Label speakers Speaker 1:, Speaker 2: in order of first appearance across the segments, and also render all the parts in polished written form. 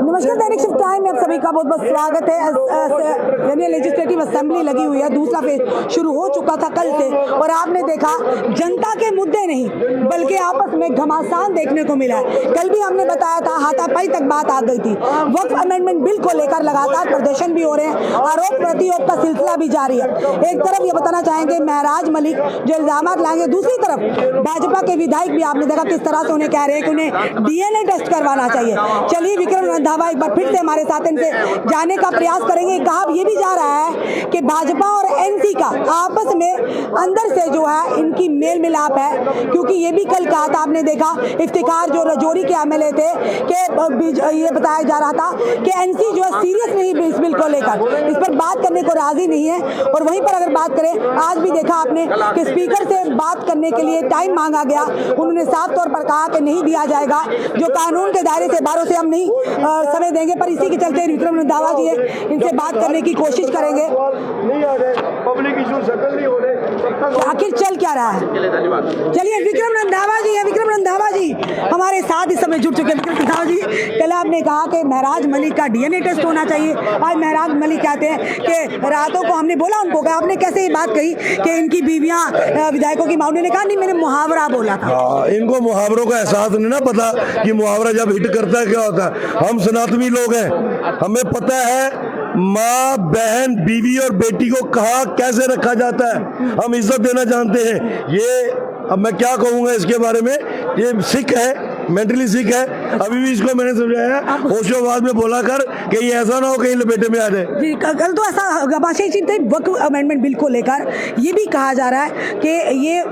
Speaker 1: नमस्कार, दैनिक shift time में आप सभी का बहुत बहुत स्वागत है। यानी लेजिस्लेटिव असेंबली लगी हुई है, दूसरा फेज शुरू हो चुका था कल से, और आपने देखा जनता के मुद्दे नहीं बल्कि आपस में घमासान देखने को मिला है। कल भी हमने बताया था, हाथापाई तक बात आ गई थी। वक्फ अमेंडमेंट बिल को लेकर लगातार प्रदर्शन भी हो रहे हैं, आरोप प्रत्यारोप का सिलसिला भी जारी है। एक तरफ ये बताना चाहेंगे महराज मलिक जो इल्जाम लाएंगे, दूसरी तरफ भाजपा के विधायक भी आपने देखा किस तरह से उन्हें कह रहे हैं कि उन्हें डीएनए टेस्ट करवाना चाहिए। चलिए विक्रम रंधावा एक बार फिर से हमारे साथ, इनसे जानने का प्रयास करेंगे। कहा ये भी जा रहा है कि भाजपा और एनसी का आपस में अंदर से जो है इनकी मेल मिलाप है, क्योंकि ये भी कल कहा था, आपने देखा इफ्तिखार जो रजौरी के एमएलए थे कि ये बताया जा रहा था कि एनसी जो है सीरियस नहीं इस बिल को लेकर, इस पर बात करने को राजी नहीं है। और वहीं पर अगर बात करें, आज भी देखा आपने कि स्पीकर से बात करने के लिए टाइम मांगा गया, उन्होंने साफ तौर पर कहा कि नहीं दिया जाएगा, जो कानून के दायरे से बाहरों से हम नहीं समय देंगे। पर इसी के चलते विक्रम रंधावा जी है, इनसे बात करने की कोशिश करेंगे।
Speaker 2: पब्लिक इशू सेटल नहीं हो रहे,
Speaker 1: आखिर चल क्या रहा है। चलिए विक्रम रंधावा जी है, विक्रम रंधावा जी हमारे साथ इस समय जुड़ चुके हैं। विक्रम रंधावा जी, कल आपने कहा कि महराज मलिक का डीएनए टेस्ट होना चाहिए। आज महराज मलिक कहते हैं कि रातों को हमने बोला उनको, कहा आपने कैसे ये बात कही कि इनकी बीवियां विधायकों की मां, उन्होंने कहा नहीं मैंने मुहावरा बोला था।
Speaker 2: इनको मुहावरों का एहसास नहीं ना पता कि मुहावरा जब हिट करता है क्या होता है। हम सनातनी लोग हैं, हमें पता है माँ बहन बीवी और बेटी को कहाँ कैसे रखा जाता है, हम इज्जत देना जानते हैं। ये अब मैं क्या कहूँगा इसके बारे में, ये सिख है, मेंटली सिक है। अभी भी इसको मैंने समझाया, होशोबाज में बोला कर कि ये ऐसा ना हो कहीं लपेटे में आ जाए।
Speaker 1: जी, कल तो ऐसा गबाशी चीज थी वक्फ अमेंडमेंट बिल को लेकर। ये भी कहा जा रहा है कि ये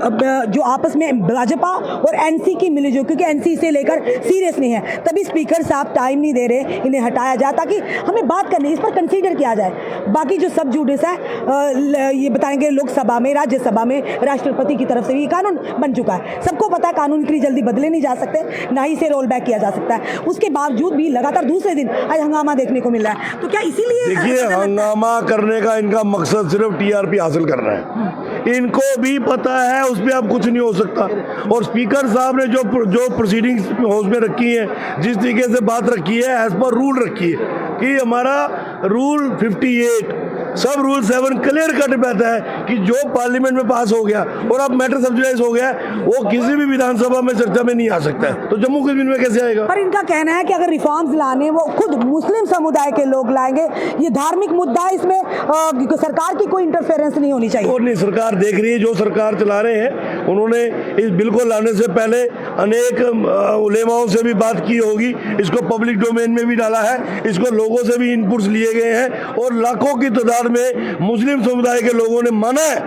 Speaker 1: जो आपस में भाजपा और एनसी की मिली जो, क्योंकि एनसी इसे लेकर सीरियस नहीं है, तभी स्पीकर साहब टाइम नहीं दे रहे, इन्हें हटाया जाए ताकि हमें बात करनी, इस पर कंसीडर किया जाए। बाकी जो सब जुडिस है ये बताएंगे, लोकसभा में राज्यसभा में राष्ट्रपति की तरफ से भी कानून बन चुका है। सबको पता है कानून इतनी जल्दी बदले नहीं जा सकते, ना ही से रोल बैक किया जा सकता है। उसके बावजूद भी लगातार दूसरे दिन आज हंगामा देखने को मिल रहा है। तो क्या इसीलिए
Speaker 2: देखिए, हंगामा करने का इनका मकसद सिर्फ टीआरपी हासिल करना है। इनको भी पता है उस पर अब कुछ नहीं हो सकता। और स्पीकर साहब ने जो प्रोसीडिंग्स हाउस में रखी है, जिस तरीके से बात रखी है, एज पर रूल रखी है कि हमारा रूल 58 सब रूल 7 क्लियर कट कहता है कि जो पार्लियामेंट में पास हो गया और अब मैटर सब्सिडाइज हो गया, वो किसी भी विधानसभा में चर्चा में नहीं आ सकता है। तो जम्मू कश्मीर में कैसे आएगा?
Speaker 1: पर इनका कहना है कि अगर रिफॉर्म्स लाने वो खुद मुस्लिम समुदाय के लोग लाएंगे, ये धार्मिक मुद्दा है, इसमें सरकार की कोई इंटरफेरेंस नहीं होनी चाहिए।
Speaker 2: और नहीं, सरकार देख रही है, जो सरकार चला रहे हैं उन्होंने इस बिल को लाने से पहले अनेक उलेमाओं से भी बात की होगी, इसको पब्लिक डोमेन में भी डाला है, इसको लोगों से भी इनपुट्स लिए गए हैं और लाखों की तादाद में मुस्लिम समुदाय के लोगों ने माना है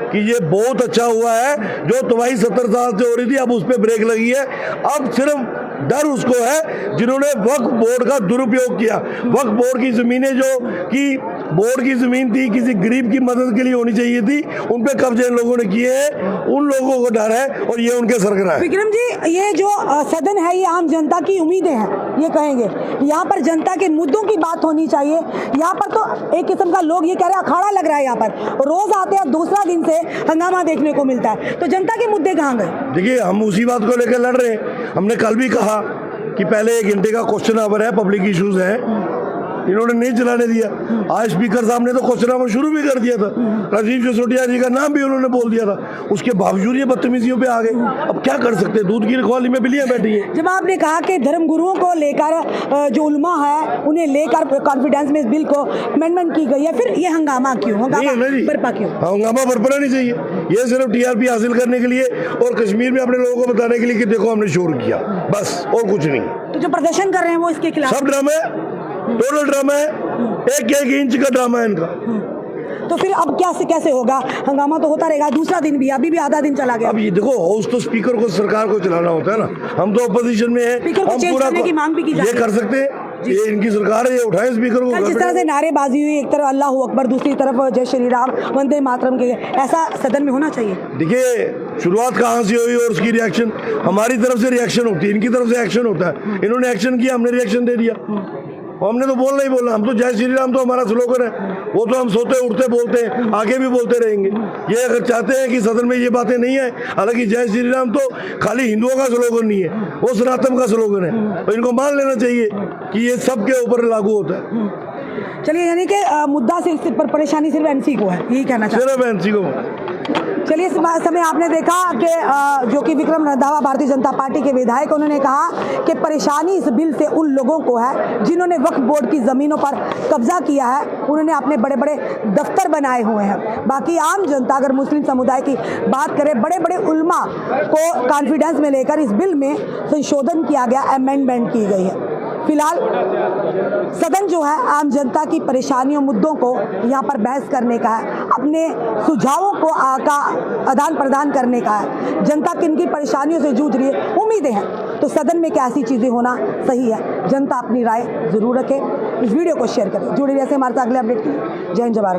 Speaker 2: कि ये बहुत अच्छा हुआ है। जो तबाही 70 साल से हो रही थी, अब उस पर ब्रेक लगी है। अब सिर्फ डर उसको है जिन्होंने वक्फ बोर्ड का दुरुपयोग किया। वक्फ बोर्ड की जमीनें जो कि बोर्ड की जमीन थी, किसी गरीब की मदद के लिए होनी चाहिए थी, उन पे कब्जे इन लोगों ने किए हैं। उन लोगों को डर है और ये उनके सरगना है।
Speaker 1: विक्रम जी, ये जो सदन है ये आम जनता की उम्मीदें हैं, ये कहेंगे यहाँ पर जनता के मुद्दों की बात होनी चाहिए। यहाँ पर तो एक किस्म का लोग ये कह रहे हैं अखाड़ा लग रहा है, यहाँ पर रोज आते हैं, दूसरा दिन से हंगामा देखने को मिलता है। तो जनता के मुद्दे कहाँ गए?
Speaker 2: देखिए, हम उसी बात को लेकर लड़ रहे हैं। हमने कल भी कहा कि पहले 1 घंटे का क्वेश्चन आवर है, पब्लिक इश्यूज है, इन्होंने नहीं चलाने दिया। आज स्पीकर साहब ने तो क्वेश्चन आवर शुरू भी कर दिया था, राजीव सिसोदिया जी का नाम भी उन्होंने बोल दिया था, उसके बावजूद ये बदतमीजियों पे आ गए। अब क्या कर सकते हैं, दूध की रखवाली में बिल्लियां बैठी है।
Speaker 1: जब आपने कहा कि धर्म गुरुओं को लेकर जो उलमा है उन्हें लेकर कॉन्फिडेंस में इस बिल को अमेंडमेंट की गई है, फिर ये हंगामा क्यों, हंगामा बर्पा क्यों?
Speaker 2: हंगामा बरपना नहीं चाहिए। ये सिर्फ टीआरपी हासिल करने के लिए और कश्मीर में अपने लोगों को बताने के लिए कि देखो हमने शोर किया, बस, और कुछ नहीं।
Speaker 1: तो जो प्रदर्शन कर रहे हैं वो इसके खिलाफ
Speaker 2: सब ड्रामा है, टोटल ड्रामा है, 1-1 इंच का ड्रामा है इनका।
Speaker 1: तो फिर अब क्या से कैसे होगा? हंगामा तो होता रहेगा, दूसरा दिन भी, अभी भी आधा दिन चला गया।
Speaker 2: अब ये देखो, हाउस तो स्पीकर को, सरकार को चलाना होता है ना। हम तो अपोजिशन में हैं,
Speaker 1: स्पीकर को चेंज करने की मांग भी की जा रही है।
Speaker 2: ये कर सकते हैं, ये इनकी सरकार है, ये उठाए स्पीकर को।
Speaker 1: जिस तरह से नारेबाजी हुई, एक तरफ अल्लाह अकबर, दूसरी तरफ जय श्री राम, वंदे मातरम के, ऐसा सदन में होना चाहिए।
Speaker 2: देखिए, शुरुआत कहाँ से हुई और उसकी रिएक्शन, हमारी तरफ से रिएक्शन होती है, इनकी तरफ से एक्शन होता है। इन्होंने एक्शन किया, हमने रिएक्शन दे दिया। हमने तो बोलना ही बोलना, हम तो जय श्री राम तो हमारा स्लोगन है, वो तो हम सोते उठते बोलते हैं, आगे भी बोलते रहेंगे। ये अगर चाहते हैं कि सदन में ये बातें नहीं है, हालांकि जय श्री राम तो खाली हिंदुओं का स्लोगन नहीं है, वो सनातन का स्लोगन है, तो इनको मान लेना चाहिए कि ये सबके ऊपर लागू होता है।
Speaker 1: चलिए, यानी कि मुद्दा सिर्फ पर परेशानी सिर्फ एनसी को है, यही कहना चाहते
Speaker 2: सिर्फ एनसी को।
Speaker 1: चलिए, इस समय आपने देखा कि जो कि विक्रम रंधावा भारतीय जनता पार्टी के विधायक, उन्होंने कहा कि परेशानी इस बिल से उन लोगों को है जिन्होंने वक्फ बोर्ड की ज़मीनों पर कब्जा किया है, उन्होंने अपने बड़े बड़े दफ्तर बनाए हुए हैं। बाकी आम जनता, अगर मुस्लिम समुदाय की बात करें, बड़े बड़े उल्मा को कॉन्फिडेंस में लेकर इस बिल में संशोधन किया गया, अमेंडमेंट की गई है। फिलहाल सदन जो है आम जनता की परेशानियों, मुद्दों को यहाँ पर बहस करने का है, अपने सुझावों को का आदान प्रदान करने का है। जनता किन की परेशानियों से जूझ रही है, उम्मीदें हैं तो सदन में कैसी चीज़ें होना सही है, जनता अपनी राय जरूर रखे। इस वीडियो को शेयर करें, जुड़े रहिए हमारे साथ अगले अपडेट के लिए। जय हिंद, जय भारत।